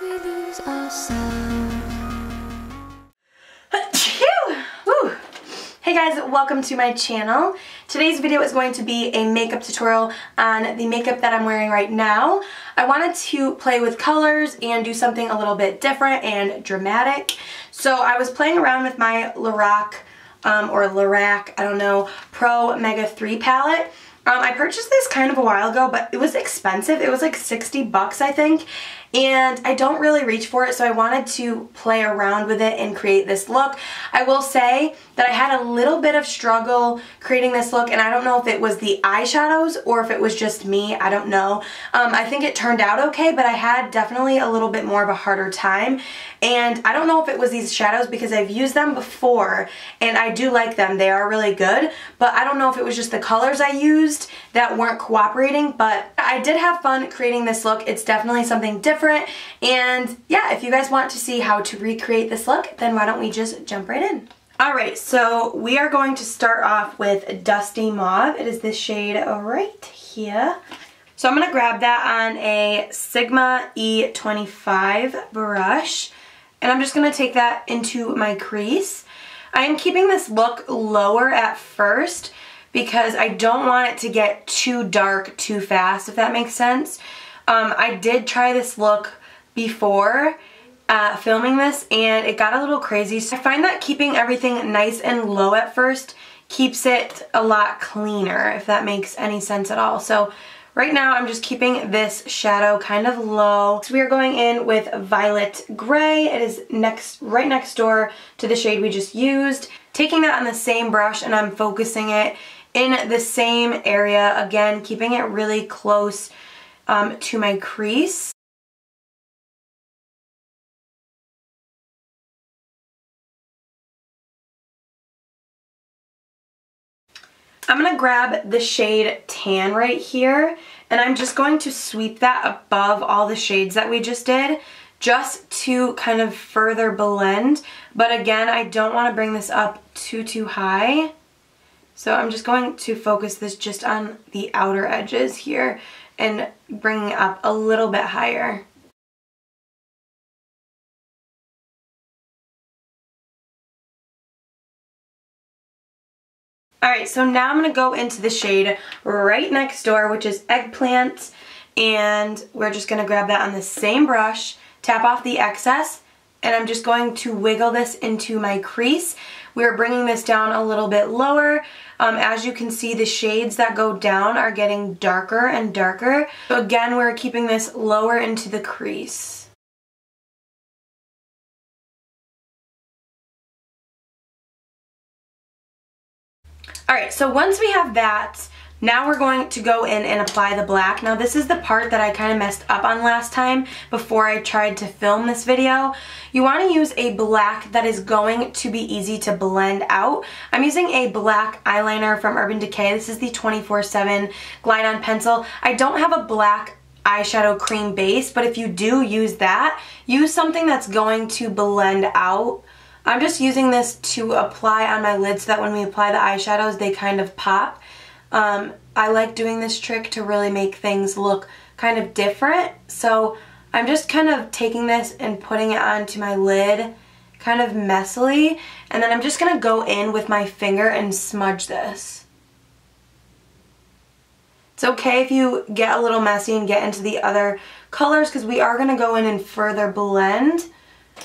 We lose ourselves. Woo. Hey guys, welcome to my channel. Today's video is going to be a makeup tutorial on the makeup that I'm wearing right now. I wanted to play with colors and do something a little bit different and dramatic. So I was playing around with my Lorac, I don't know, Pro Mega 3 palette. I purchased this kind of a while ago, but it was expensive. It was like 60 bucks, I think. And I don't really reach for it, so I wanted to play around with it and create this look. I will say that I had a little bit of struggle creating this look, and I don't know if it was the eyeshadows or if it was just me. I don't know. I think it turned out okay, but I had definitely a little bit more of a harder time. And I don't know if it was these shadows because I've used them before, and I do like them. They are really good, but I don't know if it was just the colors I used that weren't cooperating, but I did have fun creating this look. It's definitely something different. And yeah, if you guys want to see how to recreate this look, then why don't we just jump right in. Alright, so we are going to start off with Dusty Mauve. It is this shade right here. So I'm going to grab that on a Sigma E25 brush, and I'm just going to take that into my crease. I am keeping this look lower at first because I don't want it to get too dark too fast, if that makes sense. I did try this look before filming this, and it got a little crazy. So I find that keeping everything nice and low at first keeps it a lot cleaner, if that makes any sense at all. So right now I'm just keeping this shadow kind of low. So we are going in with Violet Gray. It is right next door to the shade we just used. Taking that on the same brush, and I'm focusing it in the same area, again keeping it really close to my crease. I'm going to grab the shade Tan right here, and I'm just going to sweep that above all the shades that we just did, just to kind of further blend. But again, I don't want to bring this up too high. So I'm just going to focus this just on the outer edges here and bring it up a little bit higher. Alright, so now I'm going to go into the shade right next door, which is Eggplant, and we're just going to grab that on the same brush, tap off the excess, and I'm just going to wiggle this into my crease. We're bringing this down a little bit lower. As you can see, the shades that go down are getting darker and darker. So again, we're keeping this lower into the crease. Alright, so once we have that, now we're going to go in and apply the black. Now this is the part that I kind of messed up on last time before I tried to film this video. You want to use a black that is going to be easy to blend out. I'm using a black eyeliner from Urban Decay. This is the 24/7 Glide On Pencil. I don't have a black eyeshadow cream base, but if you do use that, use something that's going to blend out. I'm just using this to apply on my lid so that when we apply the eyeshadows, they kind of pop. I like doing this trick to really make things look kind of different. So I'm just kind of taking this and putting it onto my lid kind of messily, and then I'm just going to go in with my finger and smudge this. It's okay if you get a little messy and get into the other colors because we are going to go in and further blend.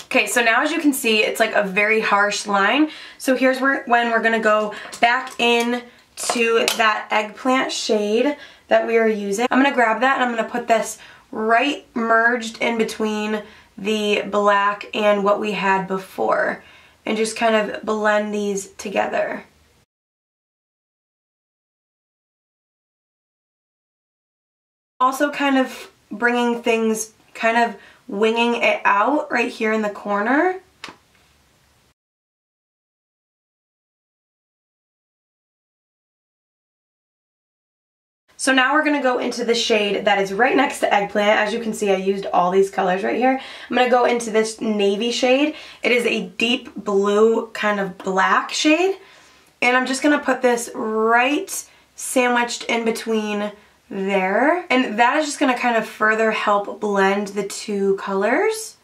Okay, so now as you can see, it's like a very harsh line. So here's when we're going to go back in to that Eggplant shade that we are using. I'm going to grab that and I'm going to put this right merged in between the black and what we had before, and just kind of blend these together. Also kind of bringing things, kind of winging it out right here in the corner. So now we're going to go into the shade that is right next to Eggplant. As you can see, I used all these colors right here. I'm going to go into this navy shade. It is a deep blue kind of black shade. And I'm just going to put this right sandwiched in between there. And that is just going to kind of further help blend the two colors.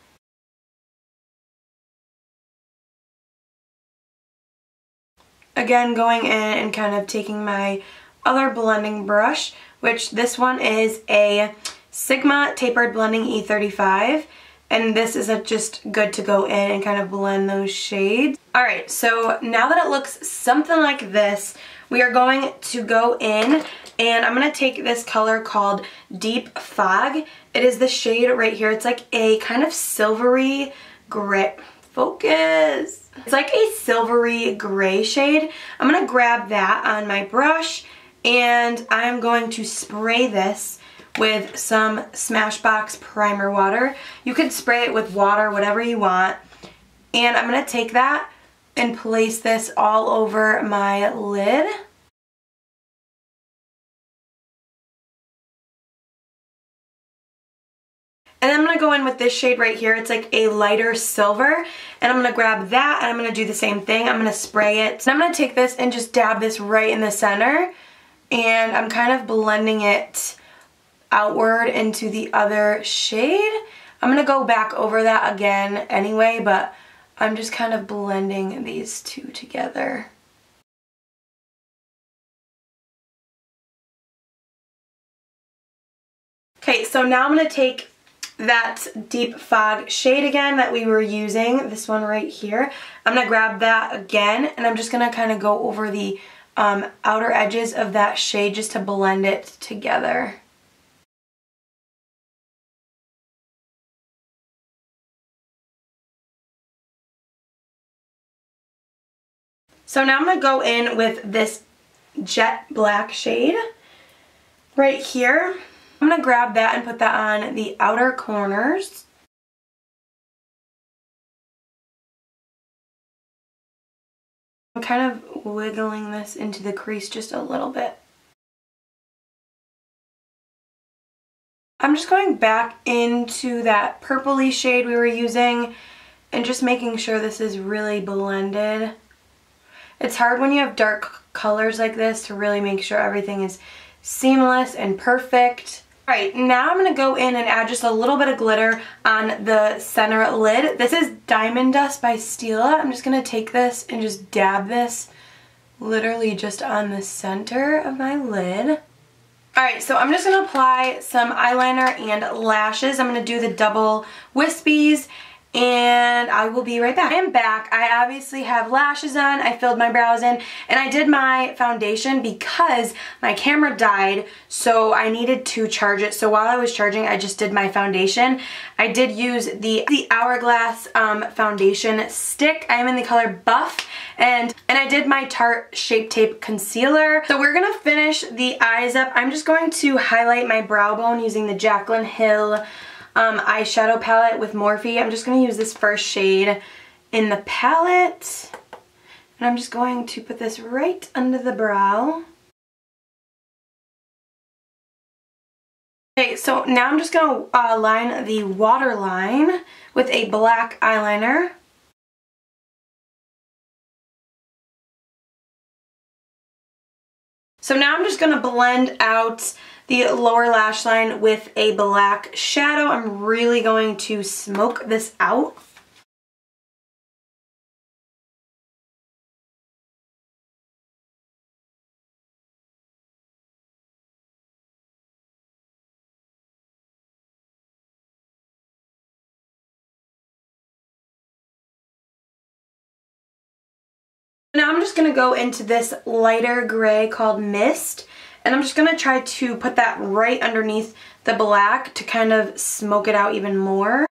Again, going in and kind of taking my other blending brush, which this one is a Sigma Tapered Blending E35. And this is just good to go in and kind of blend those shades. Alright, so now that it looks something like this, we are going to go in and I'm going to take this color called Deep Fog. It is the shade right here. It's like a kind of silvery gray. Focus! It's like a silvery gray shade. I'm going to grab that on my brush and I'm going to spray this with some Smashbox primer water. You could spray it with water, whatever you want. And I'm going to take that and place this all over my lid. And I'm going to go in with this shade right here. It's like a lighter silver. And I'm going to grab that and I'm going to do the same thing. I'm going to spray it. So I'm going to take this and just dab this right in the center. And I'm kind of blending it outward into the other shade. I'm going to go back over that again anyway, but I'm just kind of blending these two together. Okay, so now I'm going to take that Deep Fog shade again that we were using, this one right here. I'm going to grab that again and I'm just going to kind of go over the outer edges of that shade just to blend it together. So now I'm going to go in with this jet black shade right here. I'm going to grab that and put that on the outer corners. I'm kind of wiggling this into the crease just a little bit. I'm just going back into that purpley shade we were using and just making sure this is really blended. It's hard when you have dark colors like this to really make sure everything is seamless and perfect. Alright, now I'm going to go in and add just a little bit of glitter on the center lid. This is Diamond Dust by Stila. I'm just going to take this and just dab this literally just on the center of my lid. Alright, so I'm just going to apply some eyeliner and lashes. I'm going to do the double wispies. And I will be right back. I am back. I obviously have lashes on. I filled my brows in and I did my foundation because my camera died, so I needed to charge it. So while I was charging, I just did my foundation. I did use the Hourglass foundation stick. I am in the color Buff and I did my Tarte Shape Tape concealer. So we're gonna finish the eyes up. I'm just going to highlight my brow bone using the Jaclyn Hill eyeshadow palette with Morphe. I'm just going to use this first shade in the palette. And I'm just going to put this right under the brow. Okay, so now I'm just going to line the waterline with a black eyeliner. So now I'm just going to blend out the lower lash line with a black shadow. I'm really going to smoke this out. Now I'm just going to go into this lighter gray called Mist. And I'm just going to try to put that right underneath the black to kind of smoke it out even more.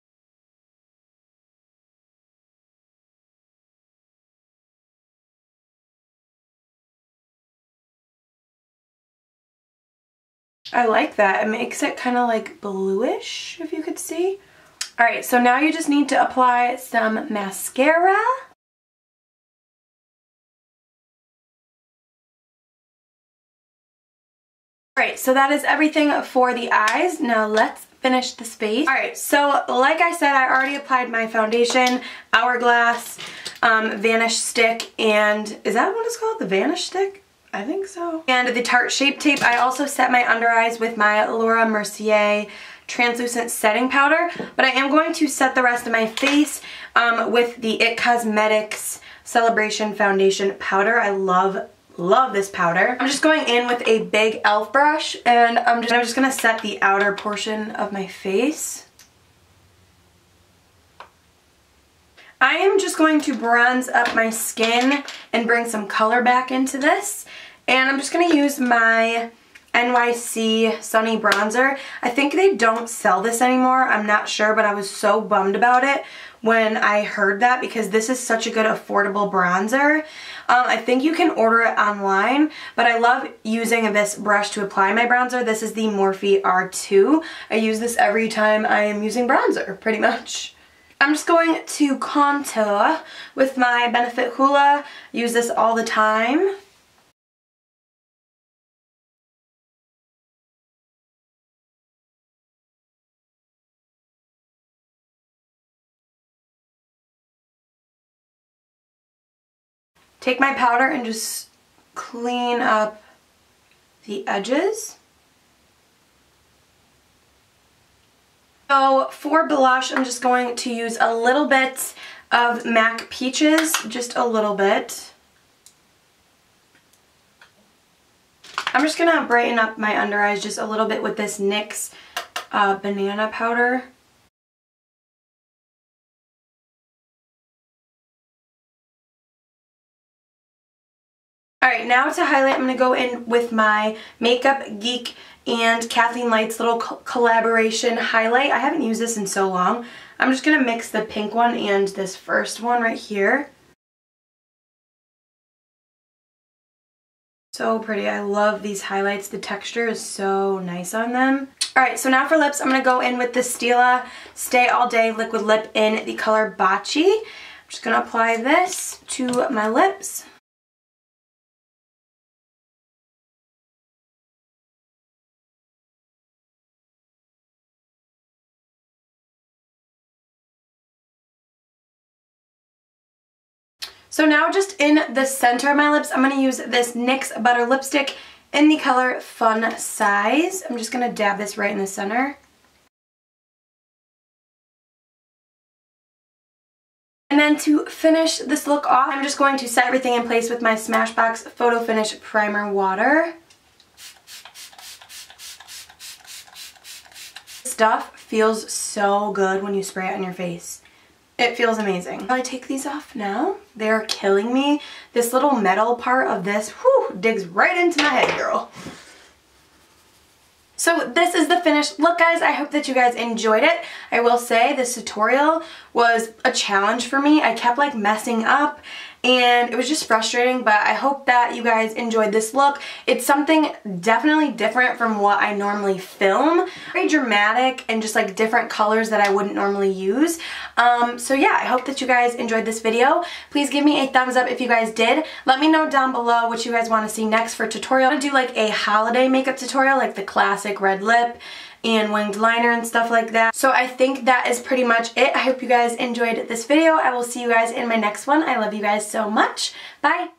I like that. It makes it kind of like bluish, if you could see. Alright, so now you just need to apply some mascara. Alright, so that is everything for the eyes. Now let's finish the face. Alright, so like I said, I already applied my foundation, Hourglass, Vanish stick, and is that what it's called? The Vanish stick? I think so. And the Tarte Shape Tape. I also set my under eyes with my Laura Mercier translucent setting powder, but I am going to set the rest of my face with the IT Cosmetics Celebration Foundation Powder. I love this powder. I'm just going in with a big e.l.f. brush, and I'm just gonna set the outer portion of my face. I am just going to bronze up my skin and bring some color back into this, and I'm just gonna use my NYC Sunny Bronzer. I think they don't sell this anymore. I'm not sure, but I was so bummed about it when I heard that because this is such a good affordable bronzer. I think you can order it online, but I love using this brush to apply my bronzer. This is the Morphe R2. I use this every time I am using bronzer, pretty much. I'm just going to contour with my Benefit Hoola. I use this all the time. Take my powder and just clean up the edges. So for blush, I'm just going to use a little bit of MAC Peaches, just a little bit. I'm just going to brighten up my under eyes just a little bit with this NYX banana powder. Alright, now to highlight, I'm going to go in with my Makeup Geek and Kathleen Light's little collaboration highlight. I haven't used this in so long. I'm just going to mix the pink one and this first one right here. So pretty. I love these highlights. The texture is so nice on them. Alright, so now for lips, I'm going to go in with the Stila Stay All Day Liquid Lip in the color Bachi. I'm just going to apply this to my lips. So now just in the center of my lips, I'm going to use this NYX Butter Lipstick in the color Fun Size. I'm just going to dab this right in the center. And then to finish this look off, I'm just going to set everything in place with my Smashbox Photo Finish Primer Water. This stuff feels so good when you spray it on your face. It feels amazing. I take these off now. They're killing me. This little metal part of this, whew, digs right into my head, girl. So this is the finished look, guys. I hope that you guys enjoyed it. I will say this tutorial was a challenge for me. I kept like messing up and it was just frustrating, but I hope that you guys enjoyed this look. It's something definitely different from what I normally film. Very dramatic and just like different colors that I wouldn't normally use. So yeah, I hope that you guys enjoyed this video. Please give me a thumbs up if you guys did. Let me know down below what you guys want to see next for tutorial. I'm going to do like a holiday makeup tutorial, like the classic red lip and winged liner and stuff like that. So I think that is pretty much it. I hope you guys enjoyed this video. I will see you guys in my next one. I love you guys so much. Bye!